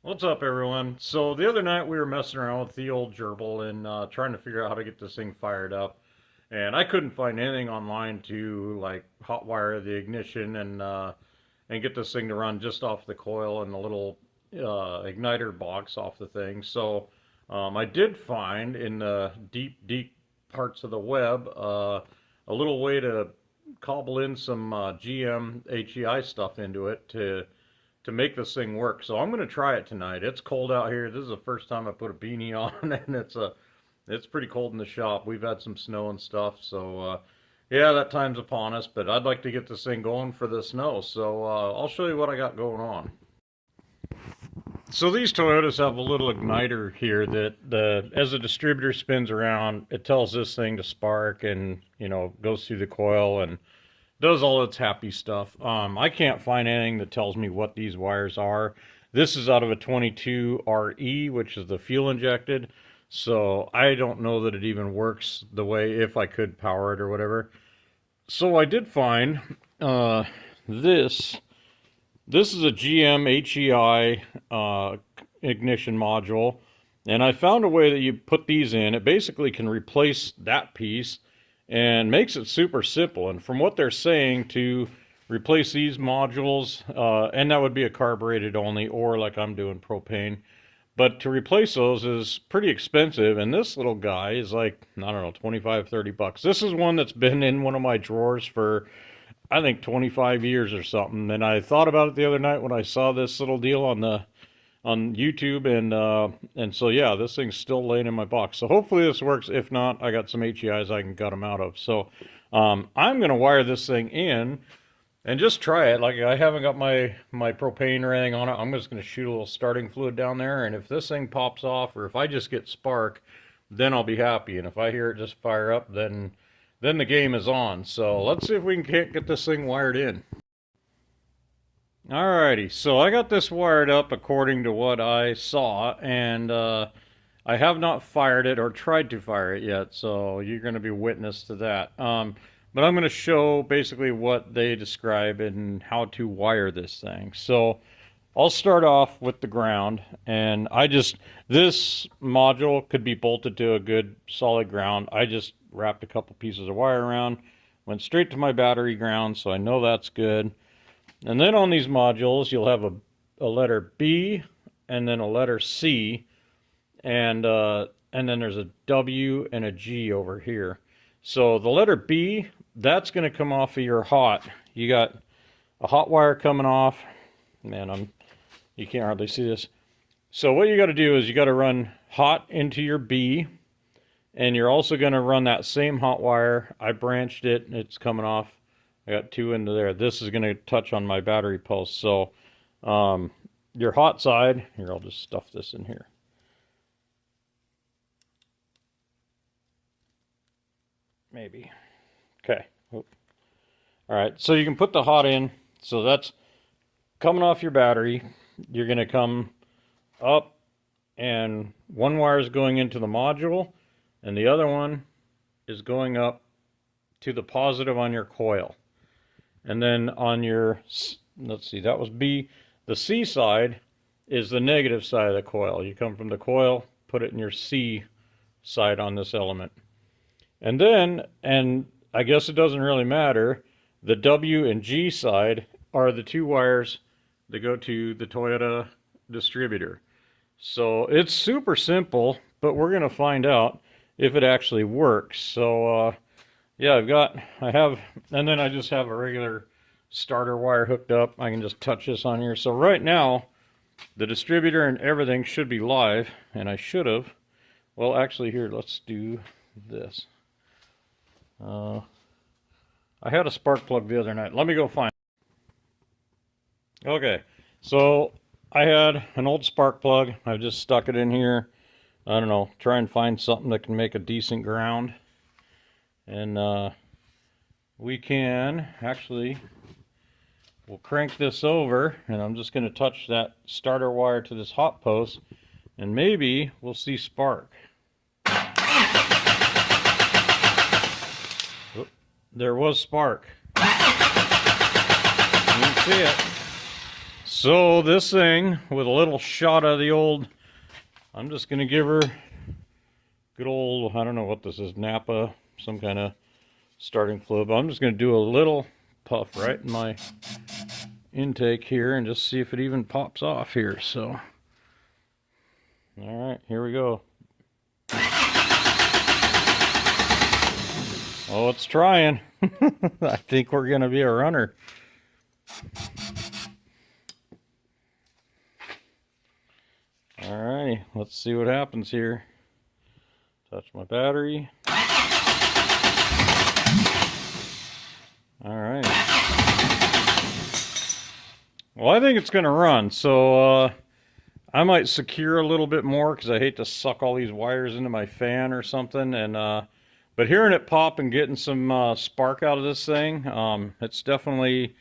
What's up, everyone? So the other night we were messing around with the old gerbil and trying to figure out how to get this thing fired up, and I couldn't find anything online to like hotwire the ignition and get this thing to run just off the coil and the little igniter box off the thing. So I did find in the deep parts of the web a little way to cobble in some GM HEI stuff into it to make this thing work. So I'm going to try it tonight. It's cold out here. This is the first time I put a beanie on, and it's pretty cold in the shop. We've had some snow and stuff, so yeah, that time's upon us. But I'd like to get this thing going for the snow, so I'll show you what I got going on. So these Toyotas have a little igniter here that as the distributor spins around, it tells this thing to spark and goes through the coil and does all its happy stuff. I can't find anything that tells me what these wires are. This is out of a 22RE, which is the fuel injected, so I don't know that it even works the way if I could power it or whatever. So I did find this. This is a GM HEI ignition module, and I found a way that you put these in. It basically can replace that piece and makes it super simple. And from what they're saying, to replace these modules, and that would be a carbureted only, or like I'm doing propane, but to replace those is pretty expensive. And this little guy is like, I don't know, 25, 30 bucks. This is one that's been in one of my drawers for, I think, 25 years or something. And I thought about it the other night when I saw this little deal on YouTube, and so yeah, this thing's still laying in my box. So hopefully this works. If not, I got some HEIs I can gut them out of. So I'm gonna wire this thing in and just try it. Like, I haven't got my propane or anything on it. I'm just gonna shoot a little starting fluid down there, and if this thing pops off, or if I just get spark, then I'll be happy. And if I hear it just fire up, then the game is on. So let's see if we can get this thing wired in. Alrighty, so I got this wired up according to what I saw, and I have not fired it or tried to fire it yet, so you're going to be witness to that. But I'm going to show basically what they describe and how to wire this thing. So I'll start off with the ground, and this module could be bolted to a good solid ground. I just wrapped a couple pieces of wire around, went straight to my battery ground, so I know that's good. And then on these modules, you'll have a letter B and then a letter C, and then there's a W and a G over here. So the letter B, that's going to come off of your hot. You got a hot wire coming off. Man, you can't hardly see this. So what you got to do is you got to run hot into your B, and you're also going to run that same hot wire. I branched it, and it's coming off. I got two into there. This is going to touch on my battery post. So your hot side, here, I'll just stuff this in here. Maybe. Okay. All right, so you can put the hot in. So that's coming off your battery. You're going to come up, and one wire is going into the module, and the other one is going up to the positive on your coil. And then on your, let's see, that was B. The C side is the negative side of the coil. You come from the coil, put it in your C side on this element. And then, and I guess it doesn't really matter, the W and G side are the two wires that go to the Toyota distributor. So it's super simple, but we're going to find out if it actually works. So, yeah, and then I just have a regular starter wire hooked up. I can just touch this on here. So right now, the distributor and everything should be live, and I should have. Well, actually, here, let's do this. I had a spark plug the other night. Let me go find it. Okay, so I had an old spark plug. I just stuck it in here. I don't know, try and find something that can make a decent ground. And we can actually, we'll crank this over, and I'm just going to touch that starter wire to this hot post, and maybe we'll see spark. Oop, there was spark. You can see it. So this thing, with a little shot of the old, I'm just going to give her good old, I don't know what this is, Napa, some kind of starting fluid. But I'm just going to do a little puff right in my intake here and just see if it even pops off here. So, all right, here we go. Oh, it's trying. I think we're going to be a runner. Alrighty, let's see what happens here. Touch my battery. Alright. Well, I think it's going to run, so I might secure a little bit more because I hate to suck all these wires into my fan or something. And but hearing it pop and getting some spark out of this thing, it's definitely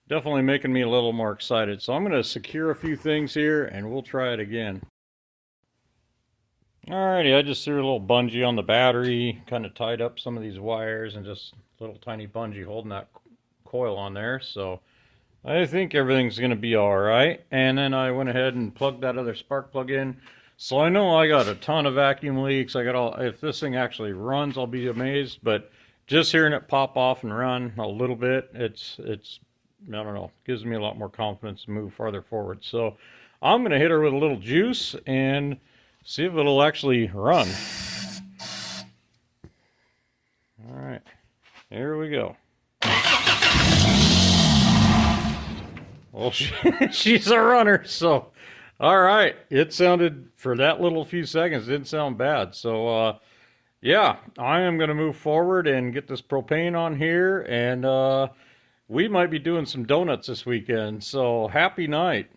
making me a little more excited. So I'm going to secure a few things here and we'll try it again. Alrighty, I just threw a little bungee on the battery, kind of tied up some of these wires, and just a little tiny bungee holding that coil on there. So I think everything's going to be alright. And then I went ahead and plugged that other spark plug in. So I know I got a ton of vacuum leaks. I got all, if this thing actually runs, I'll be amazed. But just hearing it pop off and run a little bit, it's I don't know, gives me a lot more confidence to move farther forward. So I'm going to hit her with a little juice and see if it'll actually run. All right, here we go. Well, she's a runner, so all right. It sounded, for that little few seconds, it didn't sound bad. So yeah, I am going to move forward and get this propane on here, and we might be doing some donuts this weekend, so happy night.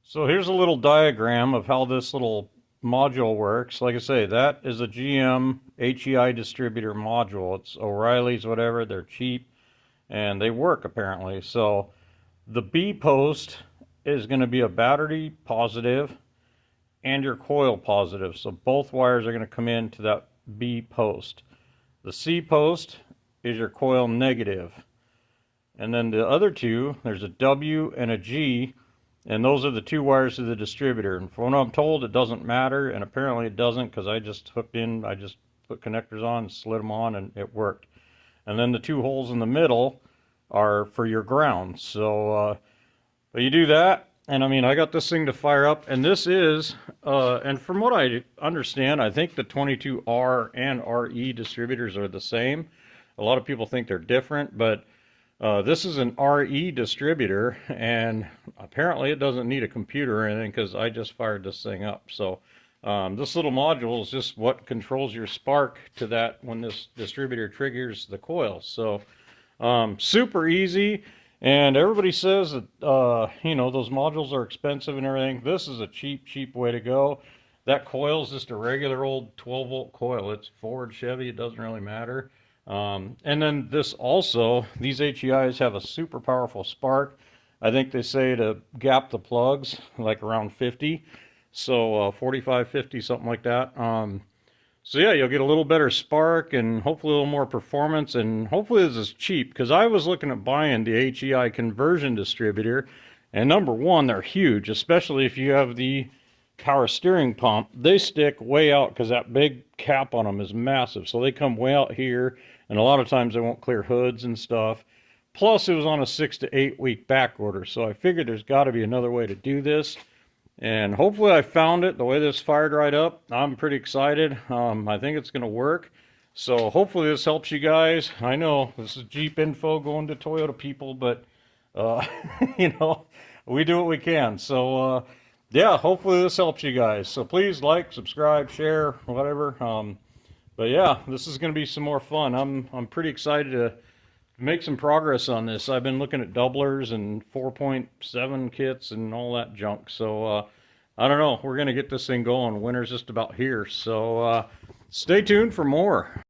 So here's a little diagram of how this little module works. Like I say, that is a GM HEI distributor module. It's O'Reilly's, whatever. They're cheap, and they work apparently. So the B post is going to be a battery positive and your coil positive. So both wires are going to come into that B post. The C post is your coil negative. And then the other two, there's a W and a G, and those are the two wires to the distributor. And from what I'm told, it doesn't matter, and apparently it doesn't, because I just put connectors on, slid them on, and it worked. And then the two holes in the middle are for your ground. So but you do that, and I mean, I got this thing to fire up, and this is, and from what I understand, I think the 22R and RE distributors are the same. A lot of people think they're different, but this is an RE distributor, and apparently it doesn't need a computer or anything because I just fired this thing up. So this little module is just what controls your spark to that when this distributor triggers the coil. So super easy, and everybody says that you know, those modules are expensive and everything. This is a cheap way to go. That coil is just a regular old 12-volt coil. It's Ford, Chevy, it doesn't really matter. And then this also, these HEIs have a super powerful spark. I think they say to gap the plugs like around 50, so 45, 50, something like that. So yeah, you'll get a little better spark and hopefully a little more performance, and hopefully this is cheap, because I was looking at buying the HEI conversion distributor, and number one, they're huge, especially if you have the power steering pump. They stick way out because that big cap on them is massive, so they come way out here, and a lot of times they won't clear hoods and stuff. Plus it was on a 6 to 8 week back order, so I figured there's got to be another way to do this, and hopefully I found it. The way this fired right up, I'm pretty excited. I think it's going to work, so hopefully this helps you guys. I know this is Jeep info going to Toyota people, but you know, we do what we can. So yeah, hopefully this helps you guys. So please like, subscribe, share, whatever. But yeah, this is going to be some more fun. I'm pretty excited to make some progress on this. I've been looking at doublers and 4.7 kits and all that junk. So I don't know. We're going to get this thing going. Winter's just about here. So stay tuned for more.